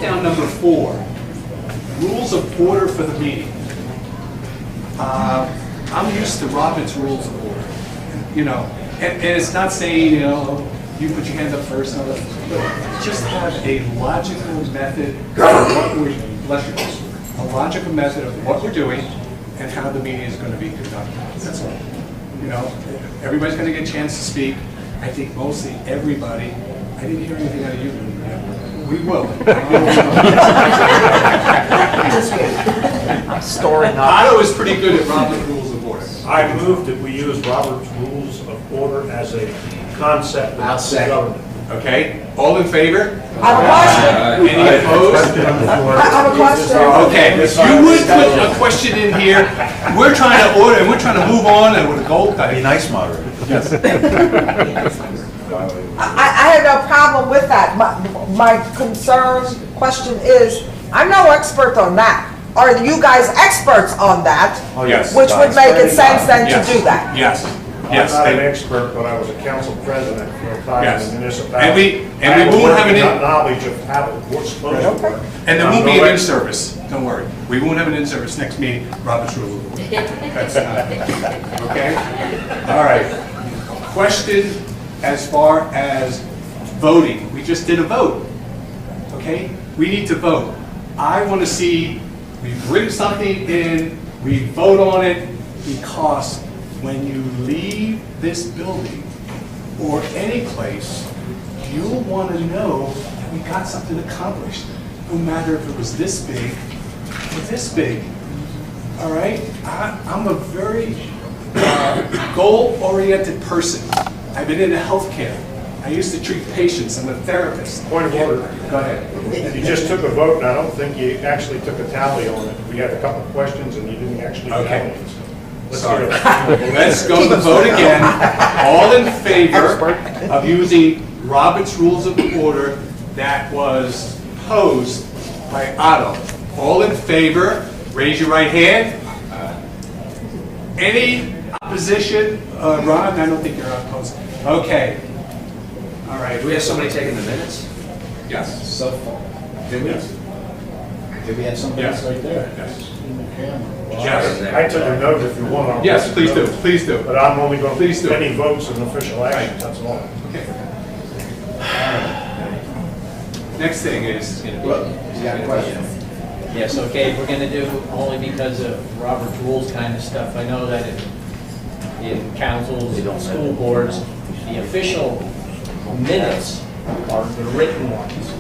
down number 4, rules of order for the meeting. I'm used to Robert's rules of order, you know, and it's not saying, you know, you put your hand up first, but just have a logical method of what we're, a logical method of what we're doing and how the meeting is going to be conducted. That's all. You know, everybody's going to get a chance to speak. I think mostly everybody. I didn't hear anything out of you. We will. I'm storing up. Otto is pretty good at Robert's Rules of Order. I move that we use Robert's Rules of Order as a concept I'll of second. government. Okay, all in favor? I have a question. Any opposed? I have a question. Okay, you would put a question in here. We're trying to order, and we're trying to move on, and with a gold Be cut. nice, moderator. Yes. I have no problem with that. My concern, question is, I'm no expert on that. Are you guys experts on that? Oh, Yes. Which would make it sense then Yes. to do that. Yes, I'm yes. not an they- expert, but I was a council president for a time Yes. in the municipality. And we I won't have working an- on knowledge of how it's supposed to work. And there I'm won't be no an expert. in-service, don't worry. We won't have an in-service next meeting, Robert's Rule of Order. That's not, okay? All right. Question as far as voting. We just did a vote, okay? We need to vote. I want to see, we bring something in, we vote on it, because when you leave this building or any place, you'll want to know that we got something accomplished, no matter if it was this big or this big. All right? I'm a very goal-oriented person. I've been into healthcare. I used to treat patients. I'm a therapist. Point of order. Go ahead. You just took a vote, and I don't think you actually took a tally on it. We had a couple of questions, and you didn't actually Okay. tally it. Let's Sorry. do it. Let's go to the vote again. All in favor of using Robert's Rules of Order that was posed by Otto. All in favor, raise your right hand. Any opposition? Ron, I don't think you're opposed. Okay. All right. Do we have somebody taking the minutes? Yes. So far. Did we? Yes. Did we have somebody Yes. right there? Yes. Yes. I took a note if you want. I'll Yes, take a please do, note. please do. But I'm only going Please do. to, any votes and official actions, that's all. Okay. Next thing is, You got a question? Yes, okay, we're gonna do only because of Robert's rules kind of stuff. I know that in councils, and school boards, the official minutes are the written ones.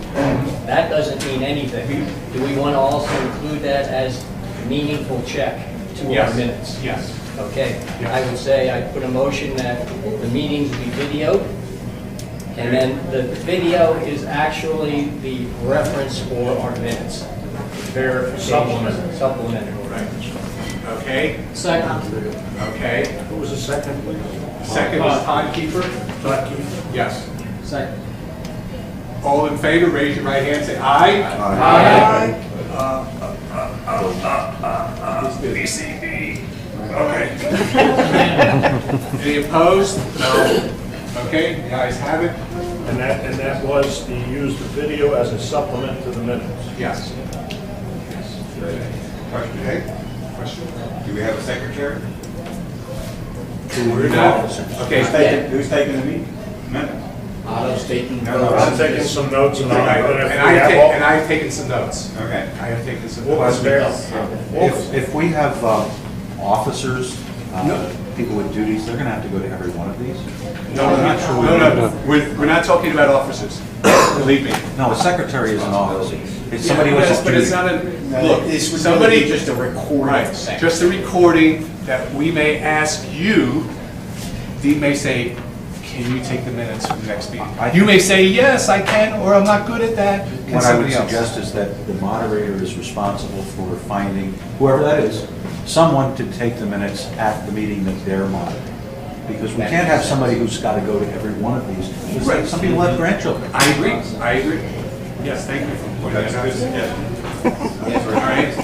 That doesn't mean anything. Do we want to also include that as meaningful check to our yes, minutes? yes. Okay, I would say I put a motion that the meetings be videoed, and then the video is actually the reference for our minutes. Verification. Supplemental. Right. Okay, Second. okay. Who was the second, please? Second is timekeeper? Todd Keith? Yes. Second. All in favor, raise your right hand, say aye. Aye. BCB. Okay. Any opposed? No. Okay, the ayes have it? And that was to use the video as a supplement to the minutes. Yes. Okay. Question? Do we have a secretary? We're not. Okay. Who's taking the meeting? Minutes? Otto's taking No, no, I'm taking some notes, and And I'll, I've taken some notes. Okay. I have taken some what was notes. there? If we have officers, people with duties, they're going to have to go to every one of these? No, no. We're not talking about officers. Believe me. No, a secretary is an officer. It's somebody who has Yes, a but it's duty. not a, look, This would somebody, be just a recording right, section. just a recording that we may ask you, Dean may say, can you take the minutes for the next meeting? You may say, yes, I can, or I'm not good at that. Can What I would somebody else? suggest is that the moderator is responsible for finding, whoever that is, someone to take the minutes at the meeting that they're monitoring. Because we can't have somebody who's got to go to every one of these. It's like some people have grandchildren. I agree, I agree. Yes, thank you for pointing that out. All right.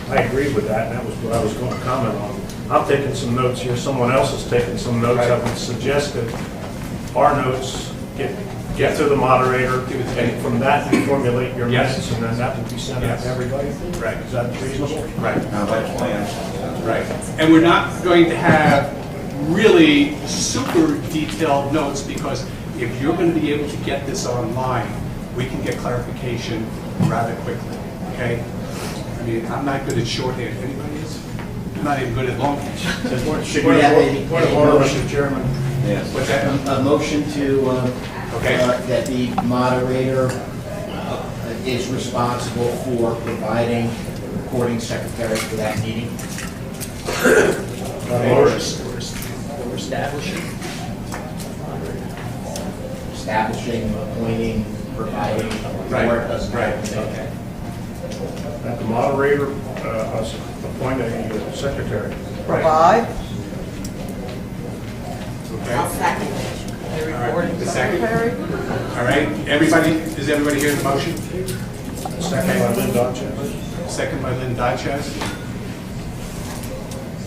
I agree with that, and that was what I was going to comment on. I'm taking some notes here, someone else is taking some notes. I would suggest that our notes get get to the moderator, Give it to me. and from that, you formulate your Yes. minutes, and then that will be sent out Yes. to everybody? Right. Is that reasonable? Right. Sounds like a plan. Right. And we're not going to have really super detailed notes, because if you're going to be able to get this online, we can get clarification rather quickly, okay? I mean, I'm not good at shorthand. Anybody is? I'm not even good at longhand. Should we have a Point of order, Mr. Chairman. Yes. What's that? a motion to, Okay. that the moderator is responsible for providing the recording secretary for that meeting? We're establishing. Establishing, appointing, providing, Right, or it doesn't right, have to. okay. That the moderator appoint a secretary. Provide. Okay. I'll second. All right. The second? Secretary? All right. Everybody, is everybody hear the motion? Second by Lynn Dodge. Second by Lynn Dyches.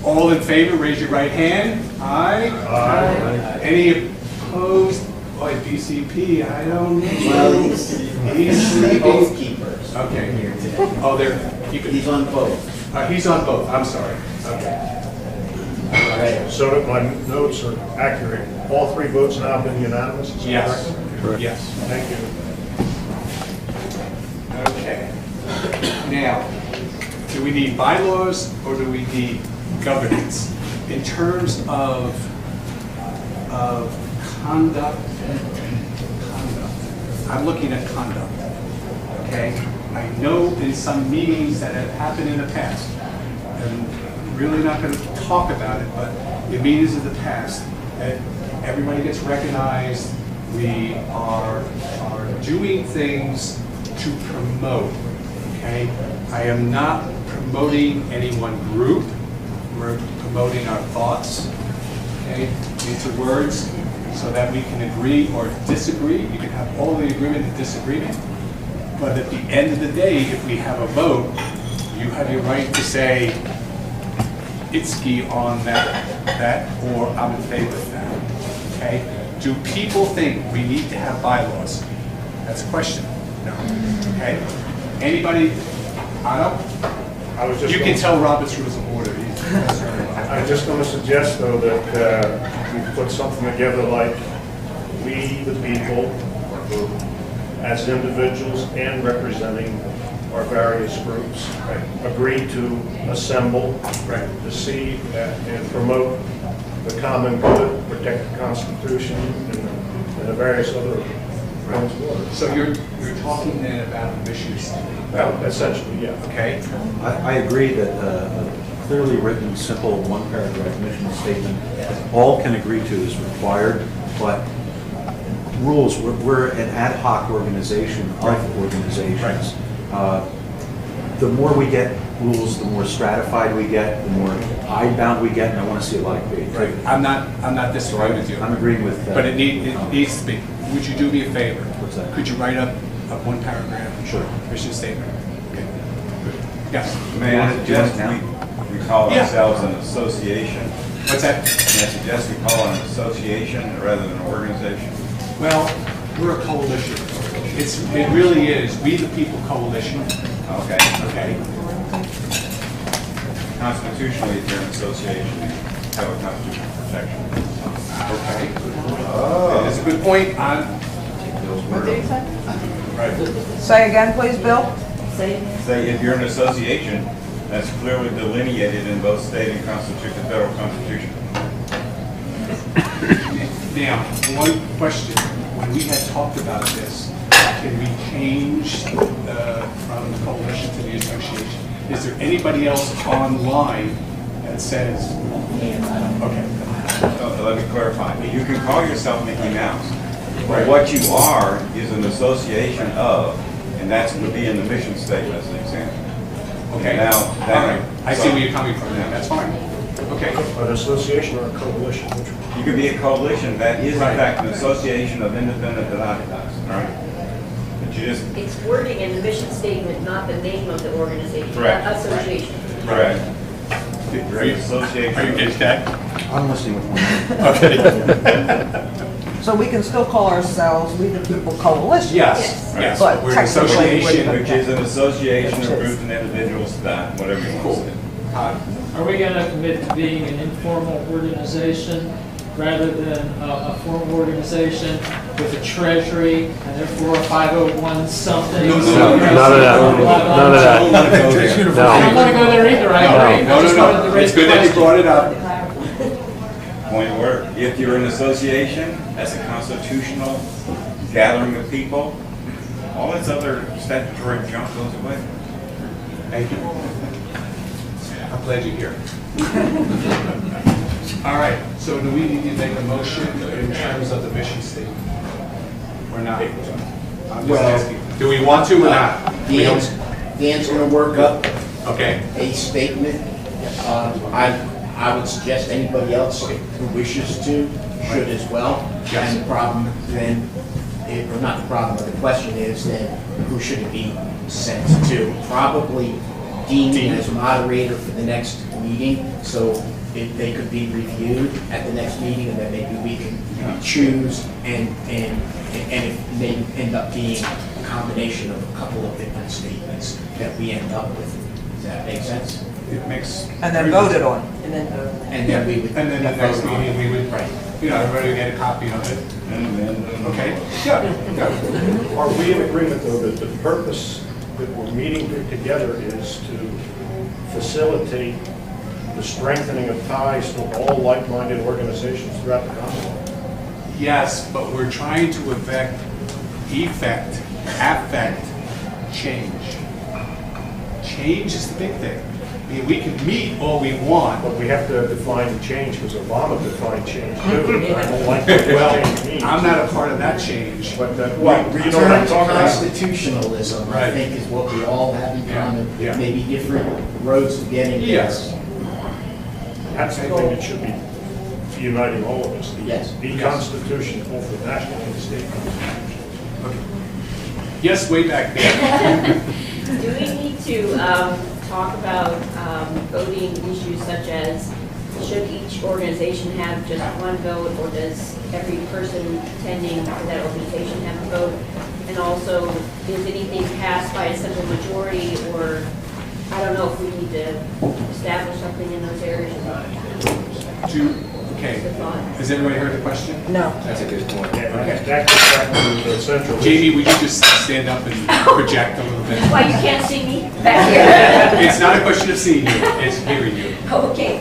All in favor, raise your right hand. Aye. Aye. Any opposed? Boy, BCP, I don't know. Well, he's He's both keepers Okay. here today. Oh, there, you He's could, on both. he's on both, I'm sorry. Okay. All right. So that my notes are accurate, all three votes now have been unanimous, is that Yes, correct? yes. Thank you. Okay. Now, do we need bylaws or do we need governance? In terms of conduct, I'm looking at conduct, okay? I know in some meetings that have happened in the past, and I'm really not going to talk about it, but in meetings of the past, that everybody gets recognized, we are doing things to promote, okay? I am not promoting any one group, we're promoting our thoughts, okay, into words, so that we can agree or disagree. You can have all the agreement and disagreement, but at the end of the day, if we have a vote, you have your right to say, Itzke on that, or I'm in favor of that, okay? Do people think we need to have bylaws? That's a question. No. Okay? Anybody? Otto? I was just You gonna- can tell Robert's Rules of Order. He's- I'm just going to suggest, though, that we put something together like, we, the people, as individuals and representing our various groups, agree to assemble, to see and promote the common good, protect the Constitution, and the various other points of order. So you're talking then about the mission statement, Well, essentially, yeah. okay? I agree that a clearly written, simple, one-paragraph mission statement, all can agree to is required, but rules, we're an ad hoc organization of organizations. The more we get rules, the more stratified we get, the more hidebound we get, and I want to see a lot of creativity. Right. I'm not disagreeing with you. I'm agreeing with that. But it needs to be. Would you do me a favor? What's that? Could you write up a one paragraph? Sure. Mission statement? Okay. Good. Yes. May I suggest we call Yeah. ourselves an association? What's that? May I suggest we call it an association rather than an organization? Well, we're a coalition. It really is. We the People Coalition. Okay. Okay. Constitutionally, if you're an association, you have a constitutional protection. Okay. That's a good point. What did you say? Right. Say again, please, Bill? Say, if you're an association, that's clearly delineated in both state and the federal constitution. Now, one question. When we had talked about this, can we change from the coalition to the association? Is there anybody else online that says, okay, Let me clarify. You can call yourself Mickey Mouse, but Right. what you are is an association of, and that's would be in the mission statement as an example. okay. Now, All right. I see so- where you're coming from. Yeah. That's fine. Okay. An association or a coalition, which You could be a coalition that is in Right. fact an association of independent Donatists, right? But you just, It's wording in the mission statement, not the name of the organization. Correct. Association. correct. Are you Association. getting that? I'm listening with one. Okay. So we can still call ourselves We the People Coalition? Yes, yes, But we're an technically, association, Which is an association Which of is- groups and individuals that, whatever you want to say. Are we going to commit to being an informal organization rather than a formal organization with a treasury and therefore a 501 something? No, None of that. None of that. I don't want to go there either, I agree. I just wanted to No, raise it's the good that you question. brought it up. Point of order. If you're an association, that's a constitutional gathering of people, all this other statutory junk goes away. Thank you. I'm glad you're here. All right, so do we need to make a motion in terms of the mission statement? Or not? I'm just Well- asking, do we want to or not? We don't- Dan's gonna work up Okay, a statement. I would suggest anybody else who wishes to should as well. Yes. And the problem then, or not the problem, but the question is then, who should it be sent to? Probably Dean as moderator for the next meeting, so if they could be reviewed at the next meeting, and then maybe we can choose, and it may end up being a combination of a couple of different statements that we end up with. Does that make sense? it makes. And then voted on. And then we would. And then the next vote on it. meeting, we would, Right. you know, everybody would get a copy of it. And then, Okay, yeah. Are we in agreement, though, that the purpose that we're meeting together is to facilitate the strengthening of ties to all like-minded organizations throughout the Commonwealth? Yes, but we're trying to affect change. Change is the big thing. I mean, we can meet all we want. But we have to define the change, because Obama defined change too. I don't like what Well, change means. I'm not a part of that change. But, well, you know what I'm talking about? Constitutionalism, I Right. think, is what we all have in common. Yeah. Maybe different roads to getting there. Yes. That's the thing that should be uniting all of us. Yes. The Constitution, both the national and the state constitutions. Yes, way back there. Do we need to talk about voting issues such as, should each organization have just one vote, or does every person attending that organization have a vote? And also, is anything passed by a simple majority, or, I don't know if we need to establish something in those areas or not. Okay, Good thought. has everybody heard the question? No. that's a good point. And that gets back to the central issue. Jamie, would you just stand up and project a little bit? Why, you can't see me back here? It's not a question of seeing you, it's hearing you. Okay.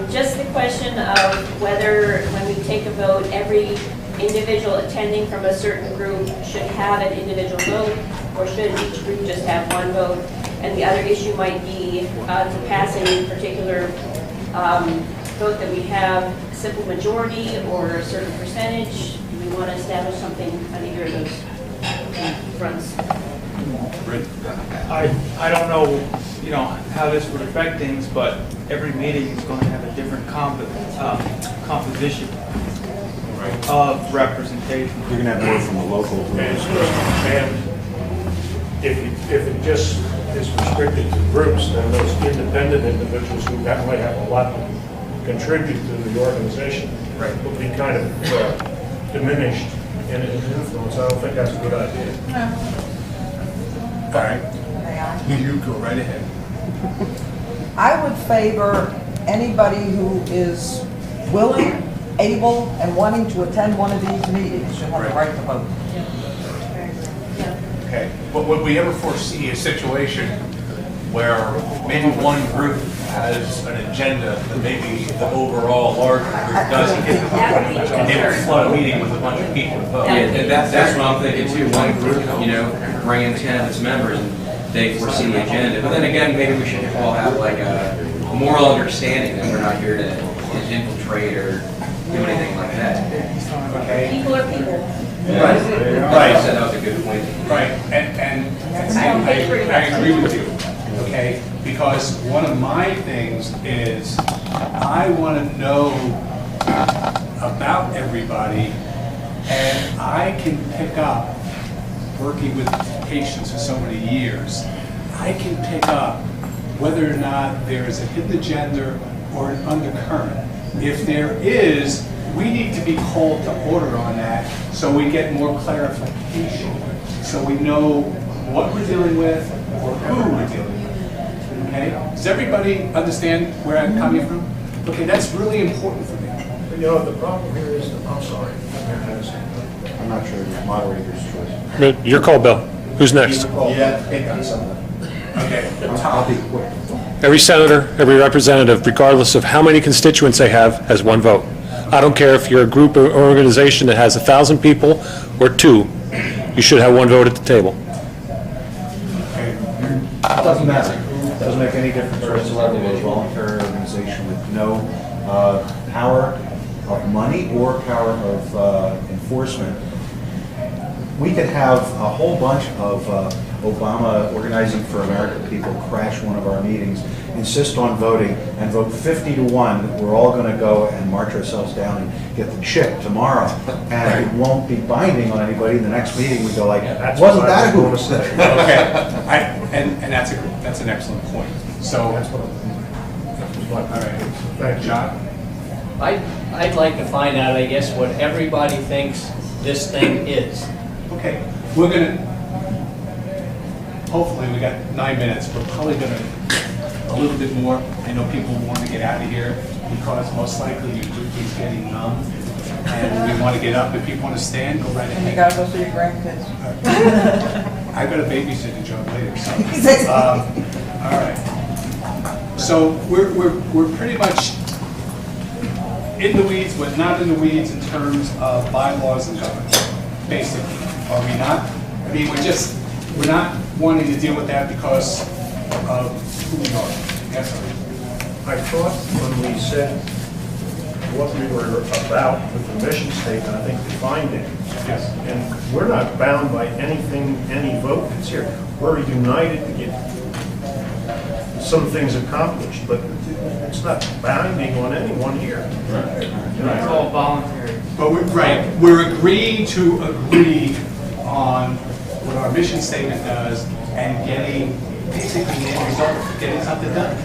Just the question of whether, when we take a vote, every individual attending from a certain group should have an individual vote, or should each group just have one vote? And the other issue might be to pass any particular vote that we have a simple majority or a certain percentage. Do we want to establish something on either of those fronts? I don't know, you know, how this would affect things, but every meeting is going to have a different composition of representation. You're going to have more from the local. And if it just is restricted to groups, then those independent individuals who might have a lot to contribute to the organization will be kind of diminished in influence. I don't think that's a good idea. All right. You go right ahead. I would favor anybody who is willing, able, and wanting to attend one of these meetings should have the right to vote. Okay. But would we ever foresee a situation where maybe one group has an agenda that maybe the overall larger group doesn't, and they would flood a meeting with a bunch of people to vote? Yeah, and that's what I'm thinking too. One group, you know, bring in 10 of its members and they foresee the agenda. But then again, maybe we should all have like a moral understanding that we're not here to infiltrate or do anything like that. Okay. People are people. Right. I said that was a good point. Right, and I agree with you, okay? Because one of my things is, I want to know about everybody, and I can pick up, working with patients for so many years, I can pick up whether or not there is a hidden agenda or an undercurrent. If there is, we need to be called to order on that so we get more clarification, so we know what we're dealing with or who we're dealing with. Okay? Does everybody understand where I'm coming from? Okay, that's really important for me. You know, the problem here is, I'm sorry. I'm not sure, the moderator's choice. Your call, Bill. Who's next? You have to pick on someone. Okay. I'll be quick. Every senator, every representative, regardless of how many constituents they have, has one vote. I don't care if you're a group or organization that has 1,000 people or 2, you should have one vote at the table. It doesn't matter. It doesn't make any difference whatsoever. We're a voluntary organization with no power of money or power of enforcement. We could have a whole bunch of Obama Organizing for America people crash one of our meetings, insist on voting, and vote 50-1 that we're all going to go and march ourselves down and get the chip tomorrow. And it won't be binding on anybody. In the next meeting, we go like, wasn't that a good mistake? Okay, and that's an excellent point. So, all right, Thank you. John? I'd like to find out, I guess, what everybody thinks this thing is. Okay, we're gonna, hopefully, we got 9 minutes, we're probably gonna, a little bit more. I know people want to get out of here because most likely your group is getting numb. And we want to get up, if people want to stand, go right And you ahead. gotta go see your grandkids. I've got a babysitting job later, so. All right. So we're pretty much in the weeds, but not in the weeds in terms of bylaws and governance, basically. Are we not? I mean, we're not wanting to deal with that because of who we are. Yes, sir. I thought when we said what we were about with the mission statement, I think defined it. Yes. And we're not bound by anything, any vote that's here. We're united to get some things accomplished, but it's not binding on anyone here. It's all voluntary. But we're agreeing to agree on what our mission statement does and basically the end result, getting something done.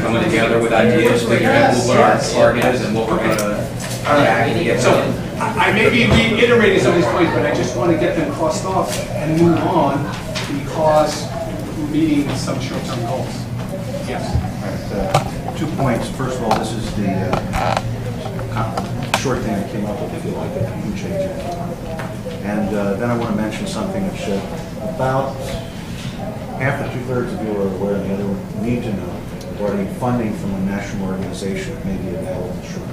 Coming together with ideas, figuring out what our part is and what we're gonna actually get So done. I may be reiterating some of these points, but I just want to get them crossed off and move on because we're meeting some short-term goals. Yes. All right, 2 points. First of all, this is the short thing I came up with, if you like it, you can change it. And then I want to mention something which about half to 2/3 of you are aware, and the other one need to know, regarding funding from a national organization that may be available short.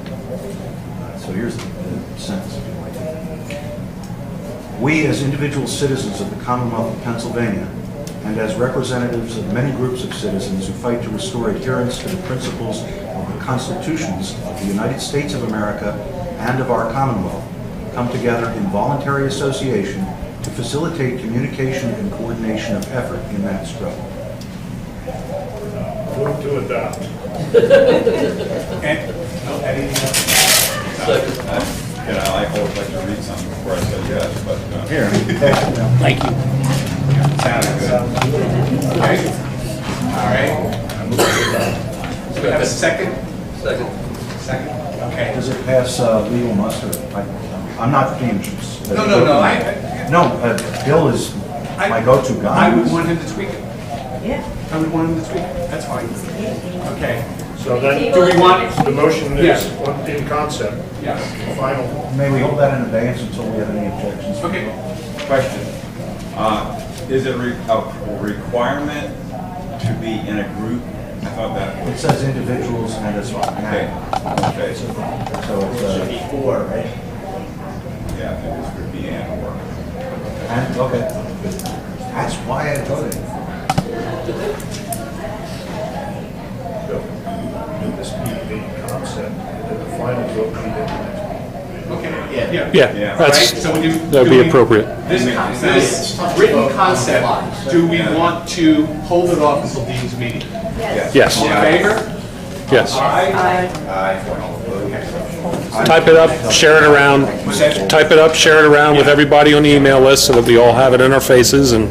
So here's the sentence, if you like it. We, as individual citizens of the Commonwealth of Pennsylvania, and as representatives of many groups of citizens who fight to restore adherence to the principles of the constitutions of the United States of America and of our Commonwealth, come together in voluntary association to facilitate communication and coordination of effort in that struggle. Move to adopt. And, anything else? You know, I always like to read something before I say yes, but. Here. Thank you. Sounded good. Okay. All right. Do we have a second? Second. Okay. Does it pass legal muster? I'm not being... No. No, Bill is my go-to guy. I would want him to tweak it. Yeah. I would want him to tweak it. That's fine. Okay. So then, Do we want? the motion Yes. is in concept, Yes. final. May we hold that in abeyance until we have any objections? Okay. Question. Is it a requirement to be in a group? I thought that It was. says individuals and it's... Okay. Okay. So it's... Should be 4, right? Yeah, I think this would be and work. And, okay. That's why I voted. This be the concept, and then the final vote be the next. Okay. Yeah, Yeah. All right, that's, so do that'd be we- appropriate. This written concept, do we want to hold it off until Dean's meeting? Yes, All in favor? yes. Aye. Type it up, share it around, Was that- type it up, share it around with everybody on the email list so that we all have it in our faces and